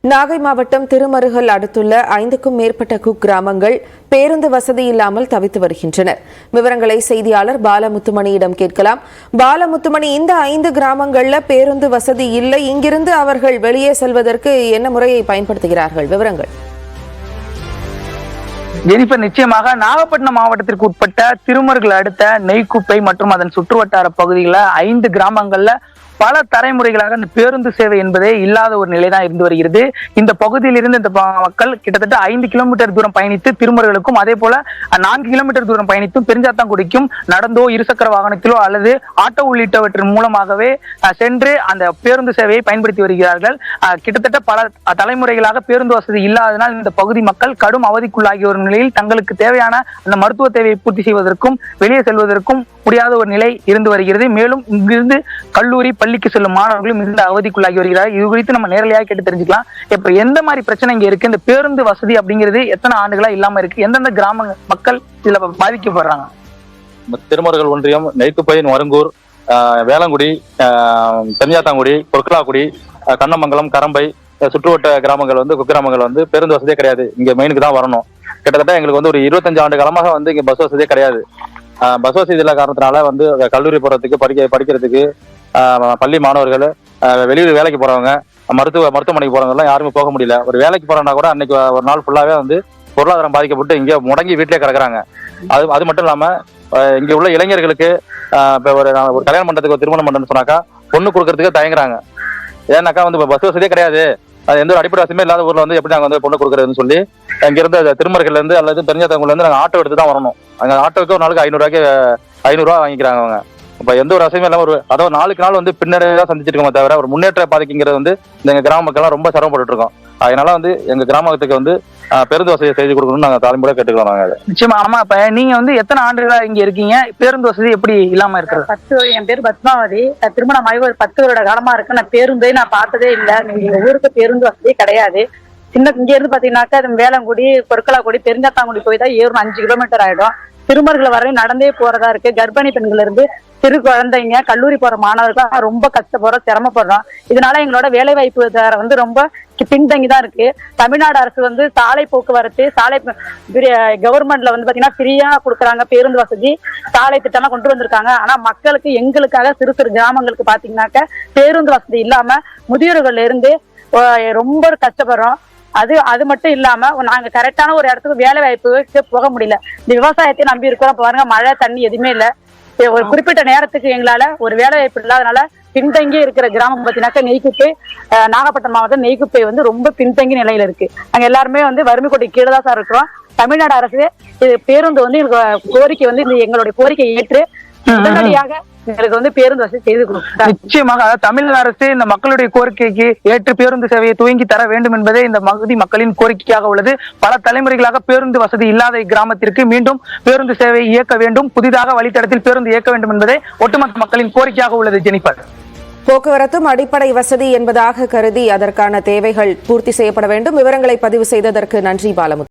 நாகை மாவட்டம் திருமருகல் அடுத்துள்ள 5க்கும் மேற்பட்ட குக்கிராமங்கள் பேருந்து வசதி இல்லாமல் தவித்து வருகின்றனர். விவரங்களை செய்தியாளர் பாலமுத்துமணியிடம் கேட்கலாம். பாலமுத்துமணி, இந்த 5 கிராமங்கள்ல பேருந்து வசதி இல்லை. இங்கிருந்து அவர்கள் வெளியே செல்வதற்கு என்ன முறையை பயன்படுத்துகிறார்கள்? விவரங்கள். ஜெனிஃபர், நிச்சயமாக நாகப்பட்டினம் மாவட்டத்திற்கு உட்பட்ட திருமருகல் அடுத்த நெய்க்குப்பை மற்றும் அதன் சுற்றுவட்டார பகுதிகளில் 5 கிராமங்கள்ல பல தலைமுறைகளாக இந்த பேருந்து சேவை என்பதே இல்லாத ஒரு நிலைதான் இருந்து வருகிறது. இந்த பகுதியில் இருந்து இந்த மக்கள் கிட்டத்தட்ட 5 கிலோமீட்டர் தூரம் பயணித்து திருமருகலுக்கும், அதே போல 4 கிலோமீட்டர் தூரம் பயணித்தும் பெருஞ்சாத்தாங்குடிக்கும் நடந்தோ, இருசக்கர வாகனத்திலோ அல்லது ஆட்டோ உள்ளிட்டவற்றின் மூலமாகவே சென்று அந்த பேருந்து சேவையை பயன்படுத்தி வருகிறார்கள். கிட்டத்தட்ட பல தலைமுறைகளாக பேருந்து வசதி இல்லாததால் இந்த பகுதி மக்கள் கடும் அவதிக்குள்ளாகிய ஒரு நிலையில் தங்களுக்கு தேவையான அந்த மருத்துவ தேவையை பூர்த்தி செய்வதற்கும் வெளியே செல்வதற்கும் முடியாத ஒரு நிலை இருந்து வருகிறது. மேலும் இங்கிருந்து கல்லூரி, பள்ளிக்கு செல்லும் மாணவர்களும் மிகுந்த அவதிக்குள்ளாகி வருகிறார். இது குறித்து நம்ம நேரடியாக கேட்டு தெரிஞ்சுக்கலாம். இப்ப எந்த மாதிரி பிரச்சனை இங்க இருக்கு? இந்த பேருந்து வசதி அப்படிங்கிறது எத்தனை ஆண்டுகளா இல்லாம இருக்கு? எந்தெந்த கிராம மக்கள் இதுல பாதிக்கப்படுறாங்க? திருமருகல் ஒன்றியம், நெய்க்குப்பையின் வருங்கூர், வேளங்குடி, பெருஞ்சாத்தாங்குடி, பொற்கலாக்குடி, கண்ணமங்கலம், கரம்பை சுற்றுவட்ட கிராமங்கள் குக்கிராமங்கள் பேருந்து வசதியே கிடையாது. இங்க மெயினுக்கு தான் வரணும். கிட்டத்தட்ட எங்களுக்கு ஒரு 25 ஆண்டு காலமாக இங்க பஸ் வசதியே கிடையாது. பஸ் வசதி இல்லாத காரணத்தினால கல்லூரி போறதுக்கு, படிக்கிறதுக்கு பள்ளி மாணவர்கள், வெளியூர் வேலைக்கு போறவங்க, மருத்துவமனைக்கு போறவங்க எல்லாம் யாருமே போக முடியல. ஒரு வேலைக்கு போறோம்னா கூட அன்னைக்கு ஒரு நாள் ஃபுல்லாவே பொருளாதாரம் பாதிக்கப்பட்டு இங்கே முடங்கி வீட்டிலே கிடக்குறாங்க. அது மட்டும் இல்லாம இங்க உள்ள இளைஞர்களுக்கு இப்ப ஒரு கல்யாணம் பண்றதுக்கு, ஒரு திருமணம் பண்றதுன்னு சொன்னாக்கா பொண்ணு கொடுக்கறதுக்கு தயங்குறாங்க. ஏன்னாக்கா பஸ் வசதியே கிடையாது. அது எந்த ஒரு அடிப்படை வசதியுமே இல்லாத ஊர்ல எப்படி நாங்க பொண்ணு கொடுக்கறதுன்னு சொல்லி இங்கிருந்து திருமருகல்ல இருந்து அல்லது பெருஞ்சாத்தாங்குடில இருந்து நாங்க ஆட்டோ எடுத்து தான் வரணும். அங்க ஆட்டோவுக்கு ஒரு நாளுக்கு 500 ரூபா வாங்கிக்கிறாங்க அவங்க. இப்ப எந்த ஒரு வசதியும் இல்லாம அதாவது நாளுக்கு நாள் பின்னடைதான் சந்திச்சிட்டு இருக்கோமே தவிர ஒரு முன்னேற்ற பாதிக்குங்கிறது எங்க கிராம மக்கள் ரொம்ப சிரமப்பட்டு இருக்கோம். அதனால எங்க கிராமத்துக்கு பேருந்து வசதியை செய்து கொடுக்கணும்னு நாங்க தலைமுறை கேட்டுக்கிறோம். நாங்க நிச்சயமா. ஆமா, இப்ப நீங்க எத்தனை ஆண்டுகளா இங்க இருக்கீங்க? பேருந்து வசதி எப்படி இல்லாம இருக்கு? என் பேர் பத்மாவதி. திருமணம் ஆகி ஒரு 10 வருட காலமா இருக்கு. நான் பேருந்தே பார்த்ததே இல்லை. எங்க ஊருக்கு பேருந்து வசதி கிடையாது. இங்க இருந்து பாத்தீங்கன்னாக்கா வேளங்குடி, பொற்கலாக்குடி, பெருஞ்சாத்தாங்குடி போய் தான் 5 கிலோமீட்டர் ஆயிடும். திருமருகல் வரை நடந்தே போறதா இருக்கு. கர்ப்பிணி பெண்கள் இருந்து சிறு குழந்தைங்க, கல்லூரி போற மாணவர்கள் ரொம்ப கஷ்டப்படுறோம், சிரமப்படுறோம். இதனால எங்களோட வேலை வாய்ப்பு ரொம்ப பின்தங்கிதான் இருக்கு. தமிழ்நாடு அரசு சாலை போக்குவரத்து, கவர்மெண்ட்ல பாத்தீங்கன்னா ஃப்ரீயா கொடுக்குறாங்க பேருந்து வசதி, சாலை திட்டம்லாம் கொண்டு வந்திருக்காங்க. ஆனா மக்களுக்கு, எங்களுக்காக சிறு சிறு கிராமங்களுக்கு பாத்தீங்கன்னாக்க பேருந்து வசதி இல்லாம முதியோர்கள்ல இருந்து ரொம்ப கஷ்டப்படுறோம். அது மட்டும் இல்லாம நாங்க கரெக்டான ஒரு இடத்துக்கு வேலை வாய்ப்பு போக முடியல. இந்த விவசாயத்தை நம்பி இருக்கிறோம். பாருங்க, மழை தண்ணி எதுவுமே இல்லை. ஒரு குறிப்பிட்ட நேரத்துக்கு எங்களால ஒரு வேலை வாய்ப்பு இல்லாதனால பின்தங்கி இருக்கிற கிராமம் பார்த்தீங்கன்னாக்கா நெய்க்குப்பை, நாகப்பட்டினம் மாவட்டம் நெய்க்குப்பை ரொம்ப பின்தங்கி நிலையில இருக்கு. நாங்க எல்லாருமே வறுமை கோட்டை கீழே தான் சார் இருக்கிறோம். தமிழ்நாடு அரசு இது பேருந்து எங்களுக்கு கோரிக்கை எங்களுடைய கோரிக்கை ஏற்று உடனடியாக எங்களுக்கு பேருந்து வசதி செய்து கொடுக்கும். நிச்சயமாக தமிழ்நாடு அரசு இந்த மக்களுடைய கோரிக்கைக்கு ஏற்று பேருந்து சேவையை துவங்கி தர வேண்டும் என்பதே இந்த பகுதி மக்களின் கோரிக்கையாக உள்ளது. பல தலைமுறைகளாக பேருந்து வசதி இல்லாத கிராமத்திற்கு மீண்டும் பேருந்து சேவை இயக்க வேண்டும், புதிதாக வழித்தடத்தில் பேருந்து இயக்க வேண்டும் என்பதே ஒட்டுமொத்த மக்களின் கோரிக்கையாக உள்ளது. ஜெனிஃபர், போக்குவரத்தும் அடிப்படை வசதி என்பதாக கருதி அதற்கான தேவைகள் பூர்த்தி செய்யப்பட வேண்டும். விவரங்களை பதிவு செய்ததற்கு நன்றி பாலமுத்து.